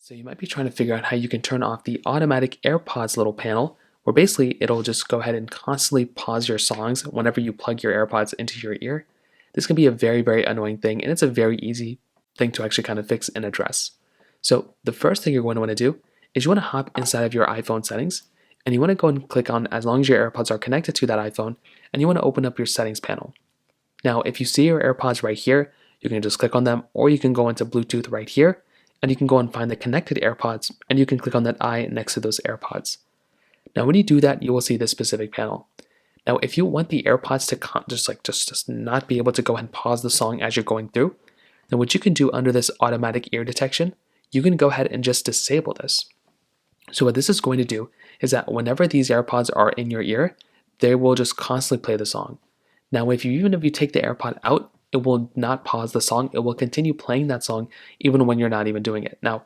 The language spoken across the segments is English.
So you might be trying to figure out how you can turn off the automatic AirPods little panel, where basically it'll just go ahead and constantly pause your songs whenever you plug your AirPods into your ear. This can be a very annoying thing, and it's a very easy thing to actually kind of fix and address. So the first thing you're going to want to do is you want to hop inside of your iPhone settings, and you want to go and click on as long as your AirPods are connected to that iPhone, and you want to open up your settings panel. Now, if you see your AirPods right here, you can just click on them, or you can go into Bluetooth right here, and you can go and find the connected AirPods, and you can click on that eye next to those AirPods. Now, when you do that, you will see this specific panel. Now, if you want the AirPods to just not be able to go ahead and pause the song as you're going through, then what you can do under this automatic ear detection, you can go ahead and just disable this. So what this is going to do is that whenever these AirPods are in your ear, they will just constantly play the song. Now, even if you take the AirPod out, it will not pause the song. It will continue playing that song even when you're not even doing it. Now,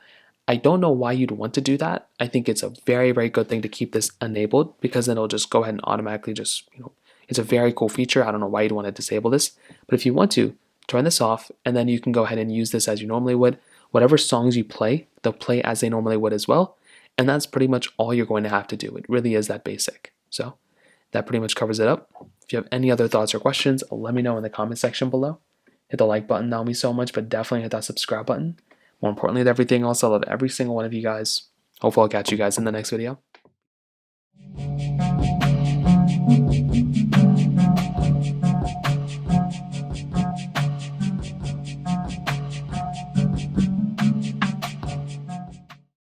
I don't know why you'd want to do that. I think it's a very good thing to keep this enabled, because then it'll just go ahead and automatically it's a very cool feature. I don't know why you'd want to disable this, but if you want to, turn this off, and then you can go ahead and use this as you normally would. Whatever songs you play, they'll play as they normally would as well. And that's pretty much all you're going to have to do. It really is that basic. So that pretty much covers it up. If you have any other thoughts or questions, let me know in the comment section below. Hit the like button, that would mean so much, but definitely hit that subscribe button. More importantly than everything else, I love every single one of you guys. Hopefully I'll catch you guys in the next video.